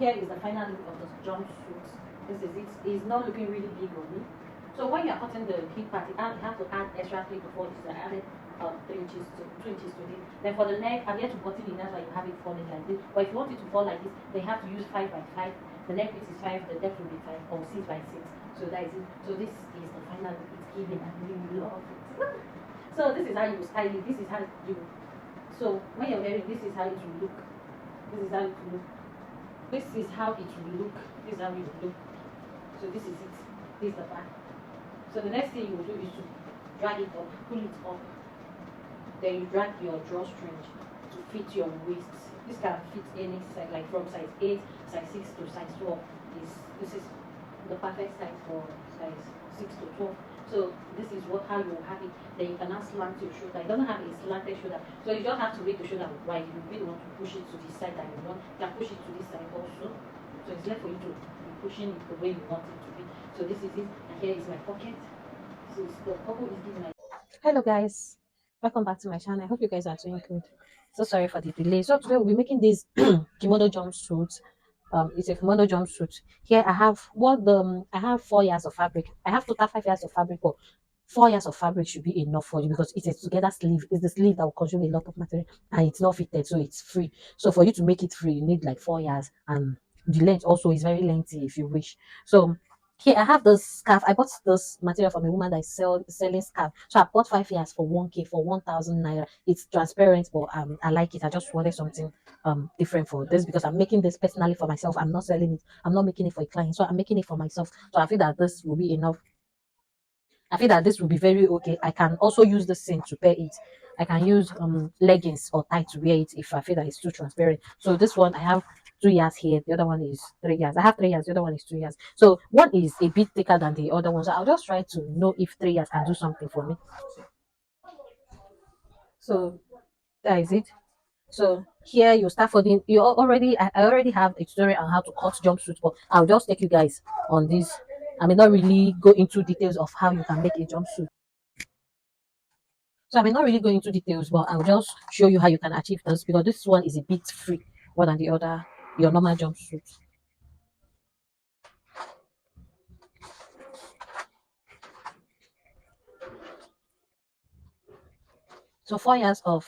Here is the final look of the jumpsuit. This is it. It's not looking really big on me. So when you are cutting the hip part, you have to add extra clip before this. I added 3 inches to 2 inches to this. Then for the neck, I'm here to button it. That's why you have it falling like this. But if you want it to fall like this, they have to use 5 by 5. The neck width is 5. The depth will be 5 or 6 by 6. So that is it. So this is the final look. It's giving. I really love it. So this is how you style it. This is how you. So when you're wearing, this is how it will look. This is how it will look. This is how it will look. This is how it will look. So this is it. This is the back. So the next thing you will do is to drag it up, pull it up. Then you drag your drawstring to fit your waist. This can fit any size, like from size 8, size 6 to size 12. This is the perfect size for size 6 to 12. So this is how you will have it. Then you can now slant your shoulder. It doesn't have a slanted shoulder. So you don't have to make the shoulder wide. You really want to push it to the side that you want. You can push it to this side also. So it's left for you to be pushing it the way you want it to be. So this is it. And here is my pocket. So the purple is giving my. Hello guys, welcome back to my channel. I hope you guys are doing good. So sorry for the delay. So today we'll be making this kimono jumpsuit. It's a kimono jumpsuit. Here I have I have 4 years of fabric. I have total 5 years of fabric, but 4 years of fabric should be enough for you because it's a together sleeve. It's the sleeve that will consume a lot of material and it's not fitted, so it's free. So for you to make it free, you need like 4 years, and the length also is very lengthy if you wish. So here I have this scarf. I bought this material from a woman that is selling scarf. So I bought 5 years for 1K for 1,000 naira. It's transparent, but I like it. I just wanted something different for this because I'm making this personally for myself. I'm not selling it. I'm not making it for a client. So I'm making it for myself. So I feel that this will be enough. I feel that this will be very okay. I can also use the same to pair it. I can use leggings or tie to wear it if I feel that it's too transparent. So this one I have 2 years here. The other one is 3 years. I have 3 years. The other one is 2 years. So one is a bit thicker than the other one. So I'll just try to know if 3 years can do something for me. So that is it. So here you start folding. I already have a tutorial on how to cut jumpsuit, but I'll just take you guys on this. I may not really go into details of how you can make a jumpsuit. So I may not really go into details, but I'll just show you how you can achieve this because this one is a bit free more than the other, your normal jumpsuit. So 4 years of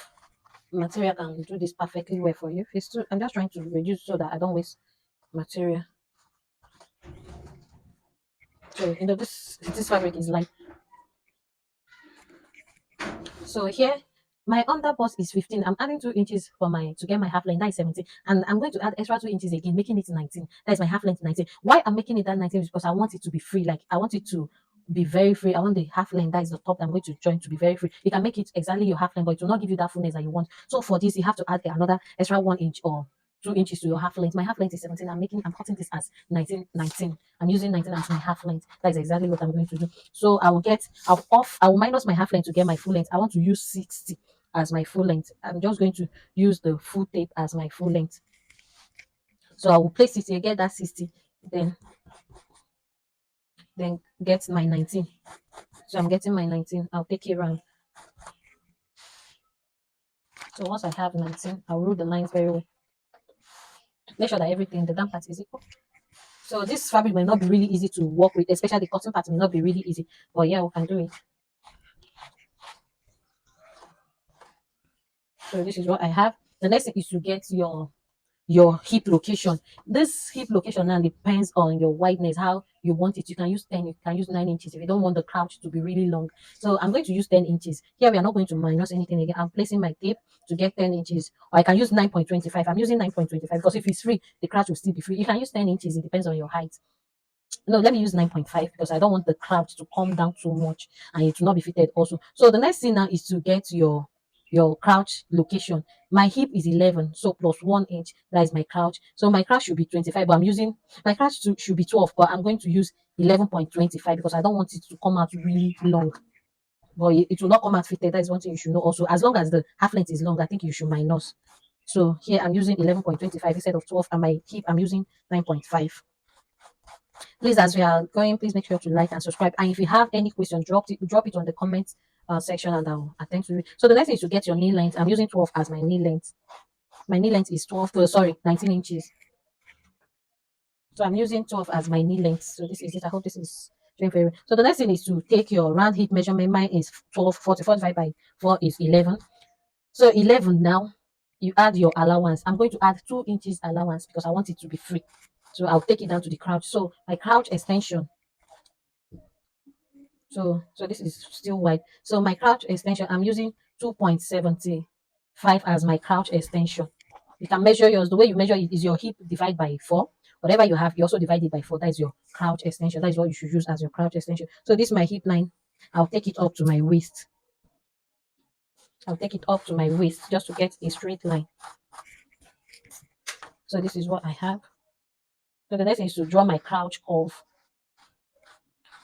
material can do this perfectly well for you. I'm just trying to reduce so that I don't waste material. So this fabric is light. So here my underbust is 15. I'm adding 2 inches for my to get my half length. That is 17. And I'm going to add extra 2 inches again, making it 19. That is my half length 19. Why I'm making it that 19 is because I want it to be free. Like I want it to be very free. I want the half length that is the top that I'm going to join to be very free. You can make it exactly your half length, but it will not give you that fullness that you want. So for this, you have to add another extra 1 inch or 2 inches to your half length. My half length is 17. I'm cutting this as 19. I'm using 19 as my half length. That is exactly what I'm going to do. So I will minus my half length to get my full length. I want to use 60 as my full length. I'm just going to use the full tape as my full length. So I will place it here, get that 60, then get my 19. So I'm getting my 19. I'll take it around. So once I have 19, I'll rule the lines very well. Make sure that everything, the down part is equal. So this fabric may not be really easy to work with, especially the cotton part may not be really easy. But yeah, we can do it. So this is what I have. The next thing is to get your hip location. This hip location now depends on your wideness, how you want it. You can use 10, you can use 9 inches if you don't want the crouch to be really long. So I'm going to use 10 inches. Here we are not going to minus anything again. I'm placing my tape to get 10 inches. Or I can use 9.25. I'm using 9.25 because if it's free, the crouch will still be free. You can use 10 inches, it depends on your height. No, let me use 9.5 because I don't want the crouch to come down too much and it will not be fitted also. So the next thing now is to get your crouch location. My hip is 11, so plus 1 inch, that is my crouch. So my crouch should be 25, but I'm using my crouch should be 12, but I'm going to use 11.25 because I don't want it to come out really long. But it will not come out fitted. That is one thing you should know also. As long as the half length is long, I think you should minus. So here I'm using 11.25 instead of 12, and my hip I'm using 9.5. Please, as we are going, please make sure to like and subscribe. And if you have any question, drop it on the comment section and I'll attend to it. So the next thing is to get your knee length. I'm using 12 as my knee length. My knee length is 12, sorry, 19 inches. So I'm using 12 as my knee length. So this is it. I hope this is showing very well. So the next thing is to take your round hip measurement. Mine is 12, 40, 45 by 4 is 11. So 11 now, you add your allowance. I'm going to add 2 inches allowance because I want it to be free. So I'll take it down to the crouch. So my crouch extension. So this is still wide. So my crouch extension, I'm using 2.75 as my crouch extension. You can measure yours. The way you measure it is your hip divided by 4. Whatever you have, you also divide it by 4. That is your crouch extension. That is what you should use as your crouch extension. So this is my hip line. I'll take it up to my waist. I'll take it up to my waist just to get a straight line. So this is what I have. So the next thing is to draw my crouch curve.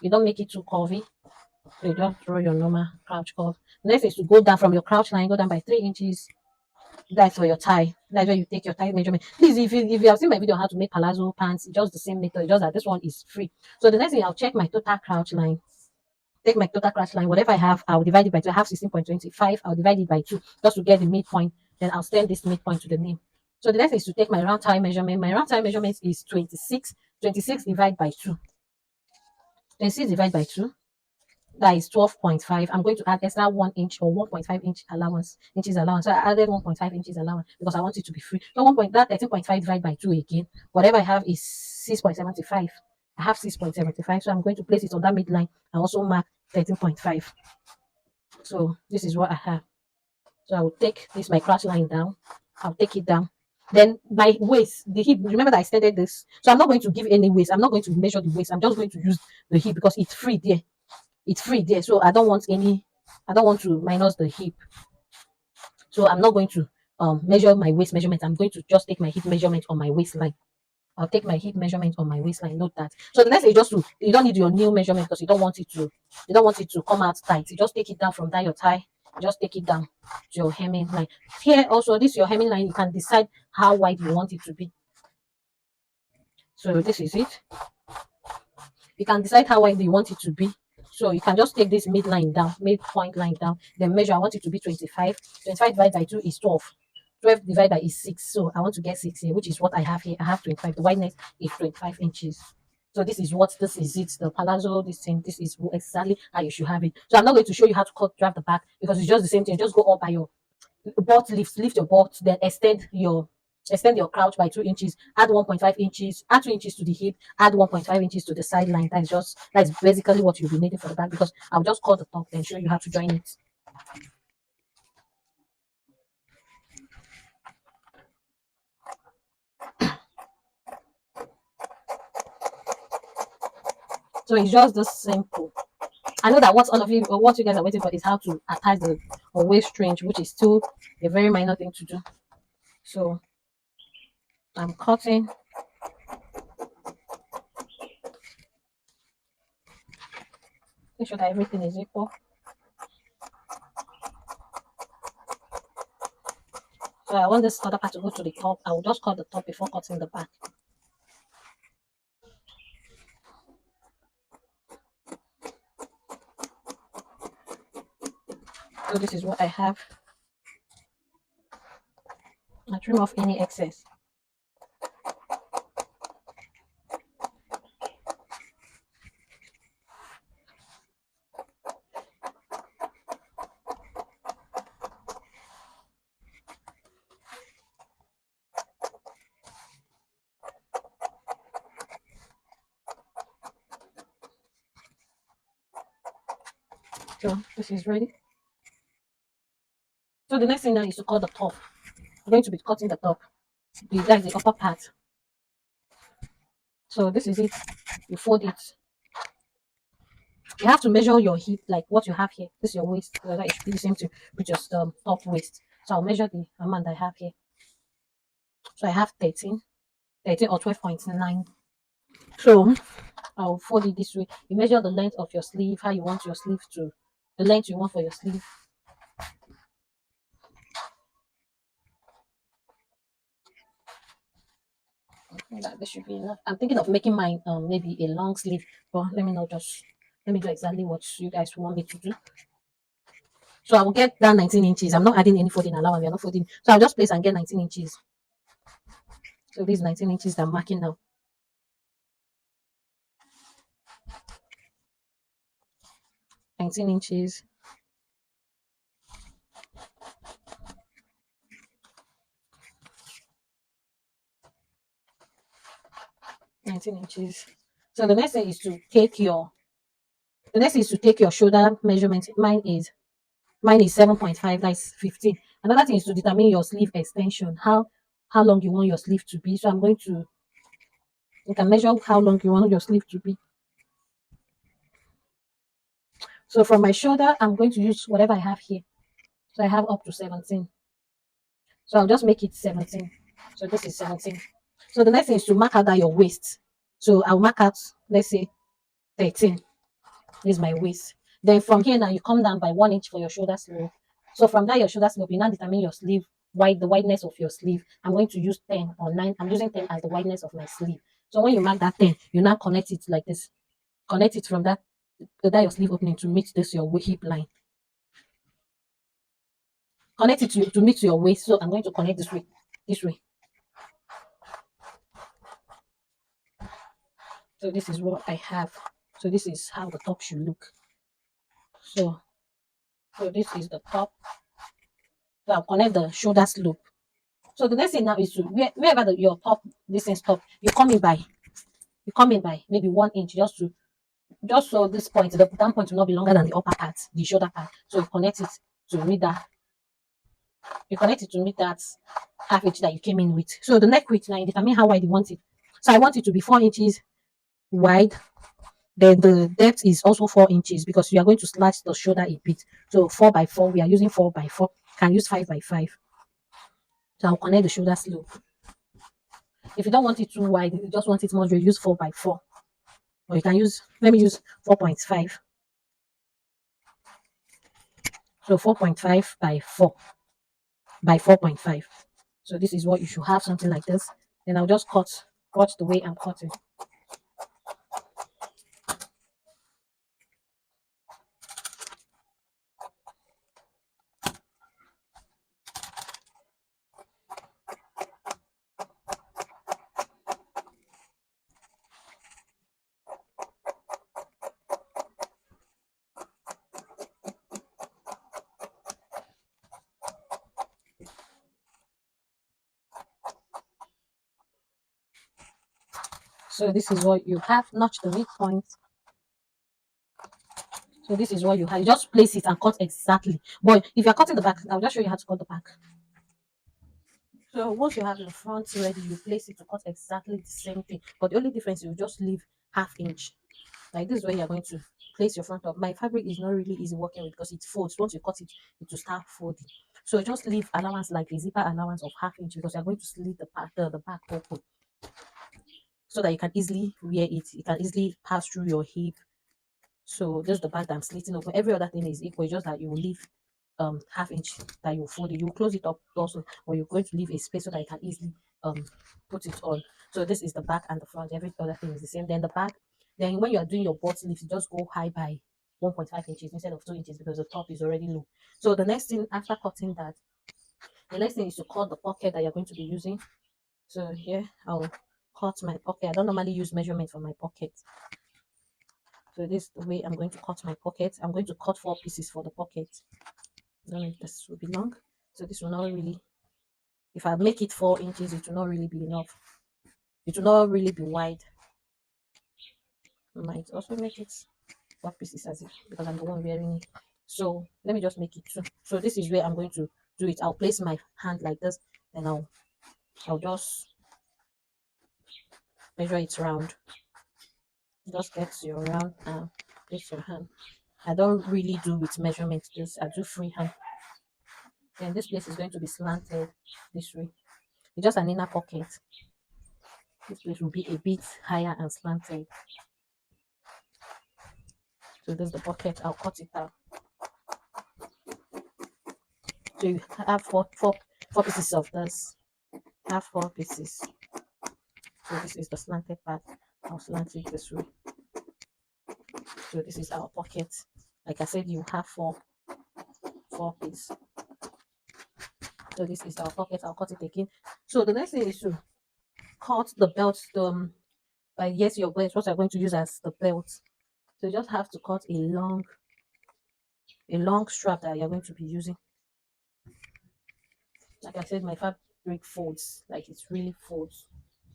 You don't make it too curvy. So you just draw your normal crouch curve. The next is to go down from your crouch line, go down by 3 inches. That's for your tie. That's where you take your tie measurement. Please, if you have seen my video on how to make palazzo pants, it's just the same method, just that this one is free. So the next thing, I'll check my total crouch line. Take my total crouch line. Whatever I have, I'll divide it by 2. I have 16.25. I'll divide it by 2 just to get the midpoint. Then I'll send this midpoint to the name. So the next is to take my round tie measurement. My round tie measurement is 26. 26 divided by 2. 26 divided by 2. That is 12.5. I'm going to add extra 1 inch or 1.5 inches allowance. So I added 1.5 inches allowance because I want it to be free. So 13.5 divided by 2 again. Whatever I have is 6.75. I have 6.75. So I'm going to place it on that midline and also mark 13.5. So this is what I have. So I will take this my crouch line down. I'll take it down. Then my waist, the hip, remember that I started this. So I'm not going to give any waist. I'm not going to measure the waist. I'm just going to use the hip because it's free there. It's free there. So I don't want to minus the hip. So I'm not going to measure my waist measurement. I'm going to just take my hip measurement on my waistline. I'll take my hip measurement on my waistline. Note that. So the next is just to you don't need your nail measurement because you don't want it to come out tight. You just take it down from that your tie. You just take it down to your hemming line. Here also, this your hemming line. You can decide how wide you want it to be. So this is it. You can decide how wide you want it to be. So you can just take this midline down, midpoint line down, then measure. I want it to be 25. 25 divided by 2 is 12. 12 divided by is 6. So I want to get 6 here, which is what I have here. I have 25. The wideness is 25 inches. So this is it. The palazzo, this is exactly how you should have it. So I'm not going to show you how to draft the back because it's just the same thing. Just go up by your butt, lift your butt, then extend your crouch by 2 inches, add 1.5 inches, add 2 inches to the hip, add 1.5 inches to the sideline. That's basically what you'll be needing for the back because I'll just cut the top and show you how to join it. So it's just this simple. I know that what you guys are waiting for is how to attach the waist string, which is still a very minor thing to do. So I'm cutting. Make sure that everything is equal. So I want this other part to go to the top. I will just cut the top before cutting the back. So this is what I have. I trim off any excess. So this is ready. So the next thing now is to cut the top. I'm going to be cutting the top. That is the upper part. So this is it. You fold it. You have to measure your hip, like what you have here. This is your waist. So that it should be the same thing with just top waist. So I'll measure the amount I have here. So I have 13 or 12.9. So I'll fold it this way. You measure the length of your sleeve, how you want your sleeve to, the length you want for your sleeve. That this should be enough. I'm thinking of making mine maybe a long sleeve, but let me do exactly what you guys want me to do. So I will get that 19 inches. I'm not adding any folding allowance. We are not folding. So I'll just place and get 19 inches. So these 19 inches I'm marking now. 19 inches, 19 inches. So the next thing is to take your shoulder measurement. Mine is 7.5, that's 15. Another thing is to determine your sleeve extension, how long you want your sleeve to be. So you can measure how long you want your sleeve to be. So from my shoulder, I'm going to use whatever I have here. So I have up to 17. So I'll just make it 17. So this is 17. So the next thing is to mark out that your waist. So I'll mark out, let's say 13. This is my waist. Then from here now you come down by 1 inch for your shoulder slope. So from that your shoulder slope, you now determine your sleeve the wideness of your sleeve. I'm going to use 10 or 9. I'm using 10 as the wideness of my sleeve. So when you mark that 10, you now connect it like this. Connect it from that your sleeve opening to meet this your hip line. Connect it to meet your waist. So I'm going to connect this way. This way. So this is what I have. So this is how the top should look. So this is the top. So I'll connect the shoulder slope. So the next thing now is to wherever your top this thing stop, you come in by maybe 1 inch just so this point, the down point will not be longer than the upper part, the shoulder part. So to meet that, you connect it to meet that half inch that you came in with. So the neck width now you determine how wide you want it. So I want it to be 4 inches wide. Then the depth is also 4 inches because we are going to slash the shoulder a bit. So 4 by 4, we are using 4 by 4. Can use 5 by 5. So I'll connect the shoulder slope. If you don't want it too wide, if you just want it more, you use 4 by 4. Or you can use, let me use 4.5. So 4.5 by 4 by 4.5. So this is what you should have, something like this. Then I'll just cut. Watch the way I'm cutting. So this is what you have. Notch the midpoint. So this is what you have. You just place it and cut exactly. But if you're cutting the back, I'll just show you how to cut the back. So once you have the front ready, you place it to cut exactly the same thing. But the only difference, you just leave half inch. Like this is where you're going to place your front up. My fabric is not really easy working with because it folds. Once you cut it, it will start folding. So just leave allowance like a zipper allowance of half inch because you're going to slit the back open so that you can easily wear it. You can easily pass through your hip. So just the back that I'm slitting open. Every other thing is equal. It's just that you will leave half inch that you fold it. You close it up also, or you're going to leave a space so that you can easily put it on. So this is the back and the front. Every other thing is the same. Then the back, then when you are doing your butt lift, you just go high by 1.5 inches instead of 2 inches because the top is already low. So the next thing after cutting that, the next thing is to cut the pocket that you're going to be using. So here I'll cut my pocket. I don't normally use measurement for my pocket. So this is the way I'm going to cut my pocket. I'm going to cut 4 pieces for the pocket. I don't know if this will be long. So this will not really, if I make it 4 inches, it will not really be enough. It will not really be wide. I might also make it 4 pieces as if because I'm the one wearing it. So let me just make it 2. So this is where I'm going to do it. I'll place my hand like this, and I'll just measure it round. Just get your round and place your hand. I don't really do with measurement. This I do freehand. Then this place is going to be slanted this way. It's just an inner pocket. This place will be a bit higher and slanted. So this is the pocket. I'll cut it out. So you have four pieces of this. Have 4 pieces. So this is the slanted part. I'll slant it this way. So this is our pocket. Like I said, you have four pieces. So this is our pocket. I'll cut it again. So the next thing is to cut the belt. Yes, your belt. What you're going to use as the belt. So you just have to cut a long a long strap that you're going to be using. Like I said, my fabric folds, like it really folds.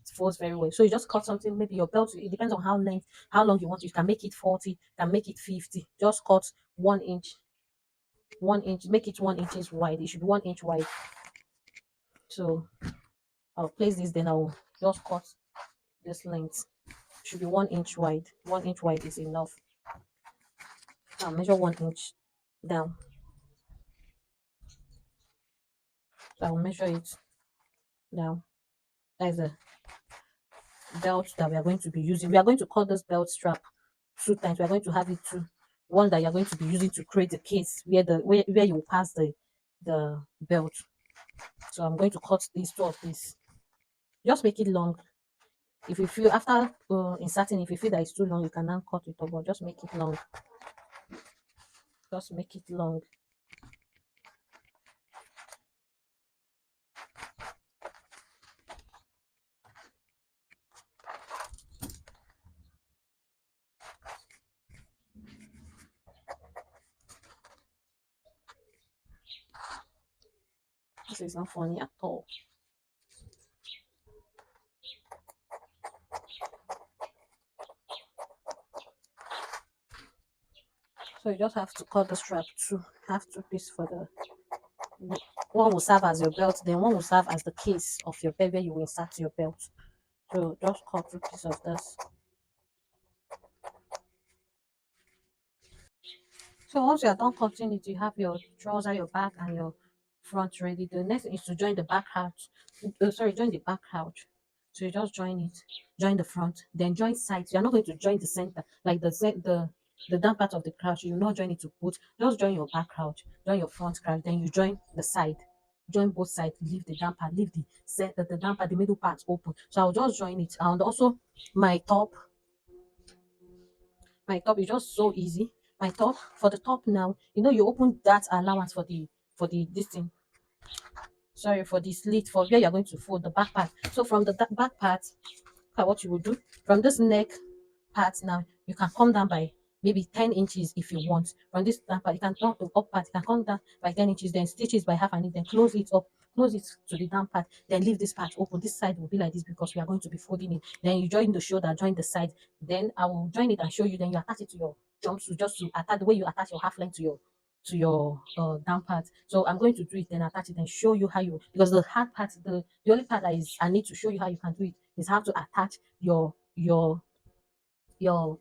It folds very well. So you just cut something, maybe your belt, it depends on how long you want. You can make it 40, you can make it 50. Just cut 1 inch, 1 inch, make it 1 inches wide. It should be 1 inch wide. So I'll place this, then I'll just cut this length. It should be 1 inch wide. 1 inch wide is enough. I'll measure 1 inch down. So I'll measure it down. That's the belt that we are going to be using. We are going to cut this belt strap 2 times. We are going to have it two. One that you're going to be using to create the case where you will pass the belt. So I'm going to cut these two of these. Just make it long. If you feel after inserting, if you feel that it's too long, you can now cut it off. But just make it long. Just make it long. This is not funny at all. So you just have to cut the strap two. Have two pieces for the one will serve as your belt, then one will serve as the case of your belt where you will insert your belt. So just cut two pieces of this. So once you are done cutting it, you have your trouser, your back, and your front ready. The next thing is to join the back pouch. Sorry, join the back pouch. So you just join it, join the front, then join sides. You're not going to join the center, like the down part of the crouch. You will not join it to put. Just join your back crouch, join your front crouch, then you join the side. Join both sides, leave the down part, leave the down part, the middle part open. So I'll just join it. And also my top my top is just so easy. My top for the top now, you open that allowance for the this thing. Sorry, for the slit for where you're going to fold the back part. So from the back part, what you will do from this neck part now, you can come down by maybe 10 inches if you want. From this down part, you can turn the up part, you can come down by 10 inches, then stitch it by half an inch, then close it up, close it to the down part, then leave this part open. This side will be like this because we are going to be folding it. Then you join the shoulder, join the side, then I will join it and show you. Then you attach it to your jumpsuit, just to attach the way you attach your half length to your down part. So I'm going to do it, then attach it and show you how you, because the hard part, the only part that is I need to show you how you can do it is how to attach your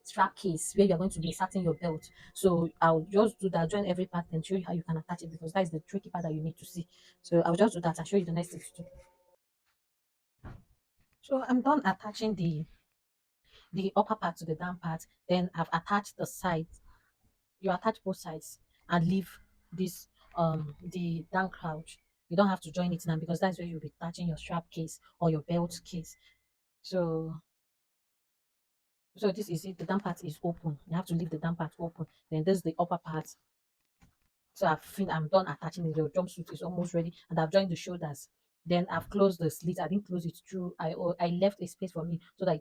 strap case where you're going to be inserting your belt. So I'll just do that, join every part and show you how you can attach it, because that is the tricky part that you need to see. So I'll just do that and show you the next thing to do. So I'm done attaching the upper part to the down part. Then I've attached the sides. You attach both sides and leave this the down crouch. You don't have to join it now because that's where you'll be attaching your strap case or your belt case. So this is it. The down part is open. You have to leave the down part open. Then this is the upper part. So I'm done attaching it. The jumpsuit is almost ready, and I've joined the shoulders. Then I've closed the slit. I didn't close it through. I left a space for me so that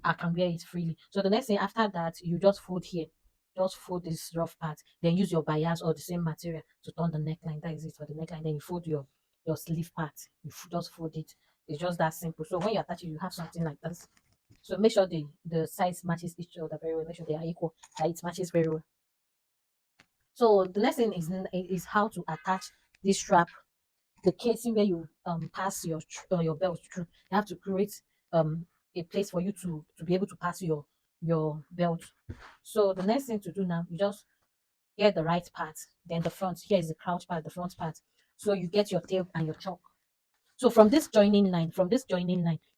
I can wear it freely. So the next thing after that, you just fold here. Just fold this rough part. Then use your bias or the same material to turn the neckline. That is it for the neckline. Then you fold your sleeve part. Just fold it. It's just that simple. So when you attach it, you have something like this. So make sure the size matches each other very well. Make sure they are equal. That it matches very well. So the next thing is how to attach this strap, the casing where you pass your belt through. You have to create a place for you to be able to pass your belt. So the next thing to do now, you just get the right part, then the front. Here is the crouch part, the front part. So you get your tape and your chalk. So from this joining line,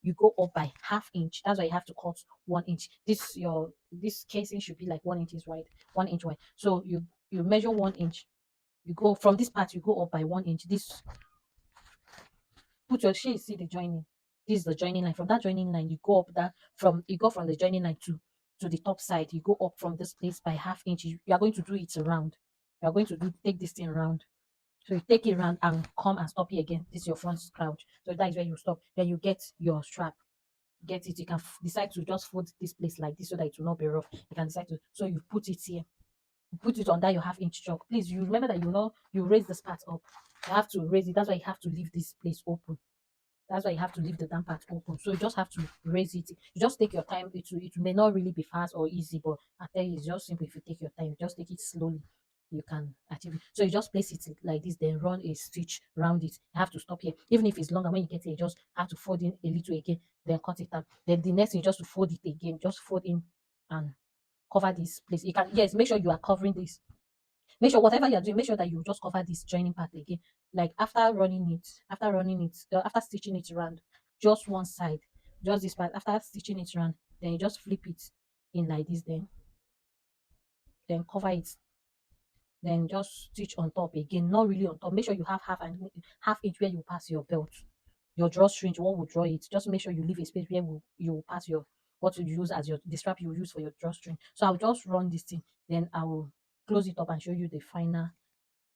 you go up by half inch. That's why you have to cut 1 inch. This casing should be like 1 inch wide, 1 inch wide. So you measure 1 inch. You go from this part, you go up by 1 inch. This put your shade, see the joining. This is the joining line. From that joining line, you go from the joining line to the top side. You go up from this place by half inch. You are going to do it around. You are going to take this thing around. So you take it around and come and stop here again. This is your front crouch. So that is where you stop. Then you get your strap. Get it. You can decide to just fold this place like this so that it will not be rough. You can decide to. So you put it here. put it under your half-inch chalk. Please, you remember that you raise this part up. You have to raise it. That's why you have to leave this place open. That's why you have to leave the damp part open. So you just have to raise it. You just take your time. It may not really be fast or easy, but I tell you, it's just simple. If you take your time, you just take it slowly, you can achieve it. So you just place it like this, then run a stitch around it. You have to stop here. Even if it's longer, when you get here, you just have to fold in a little again, then cut it out. Then the next thing, just to fold it again, just fold in and cover this place. You can, yes, make sure you are covering this. Make sure whatever you're doing, make sure that you just cover this joining part again. Like after stitching it around, just one side, just this part. After stitching it around, then you just flip it in like this. Then cover it. Then just stitch on top again. Not really on top. Make sure you have half inch where you pass your belt, your drawstring. What will draw it? Just make sure you leave a space where you will pass your what you use as your the strap you use for your drawstring. So I'll just run this thing. Then I will close it up and show you the final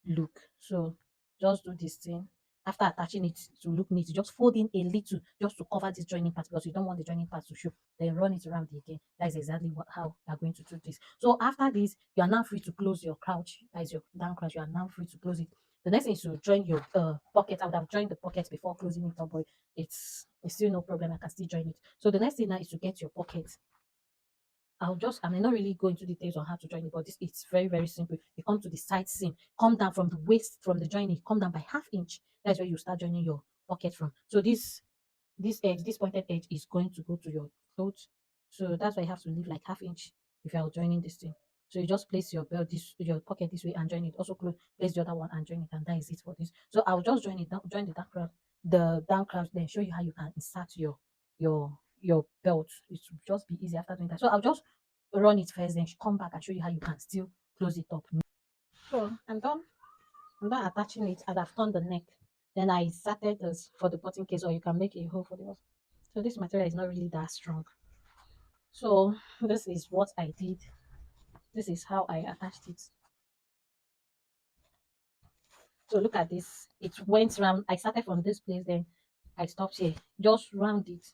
look. So just do this thing. After attaching it to look neat, just fold in a little just to cover this joining part because you don't want the joining part to show. Then run it around again. That is exactly how you are going to do this. So after this, you are now free to close your crouch. That is your down crouch. You are now free to close it. The next thing is to join your pocket. I would have joined the pocket before closing it up, but it's still no problem. I can still join it. So the next thing now is to get your pocket. I may not really go into details on how to join it, but this it's very, very simple. You come to the side seam, come down from the waist, from the joining, come down by half inch. That's where you start joining your pocket from. So this pointed edge is going to go to your clothes. So that's why you have to leave like half inch if you're joining this thing. So you just place your belt your pocket this way and join it. Also place the other one and join it, and that is it for this. So I'll just join the down crown, then show you how you can insert your belt. It will just be easy after doing that. So I'll just run it first, then come back and show you how you can still close it up. So I'm done attaching it, and I've turned the neck. Then I inserted this for the button case, or you can make a hole for the button. So this material is not really that strong. So this is what I did. This is how I attached it. So look at this. It went round. I started from this place, then I stopped here. Just round it.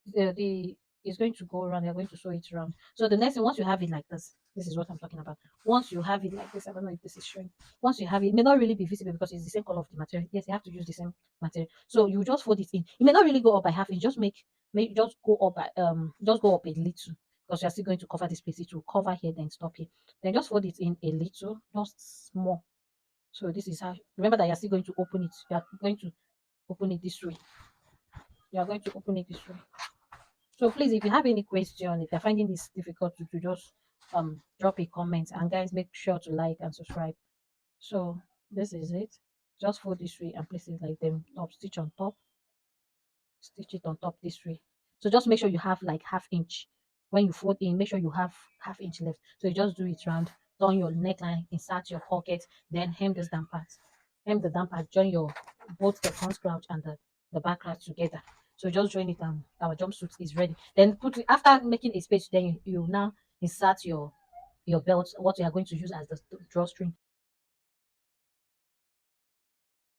The It's going to go around. You're going to sew it around. So the next thing, once you have it like this is what I'm talking about. Once you have it like this, I don't know if this is showing. Once you have it, it may not really be visible because it's the same color of the material. Yes, you have to use the same material. So you just fold it in. It may not really go up by half inch. Just make just go up by just go up a little because you're still going to cover this place. It will cover here, then stop here. Then just fold it in a little, just small. So this is how. Remember that you're still going to open it. You are going to open it this way. You are going to open it this way. So please, if you have any question, if you're finding this difficult to do, just drop a comment, and guys, make sure to like and subscribe. So this is it. Just fold this way and place it like them top, stitch on top, stitch it on top this way. So just make sure you have like half inch. When you fold in, make sure you have half inch left. So you just do it round, turn your neckline, insert your pocket, then hem this down part. Hem the down part, join your both the front crouch and the back crouch together. So just join it, and our jumpsuit is ready. Then put it after making a space, then you now insert your belt, what you are going to use as the drawstring.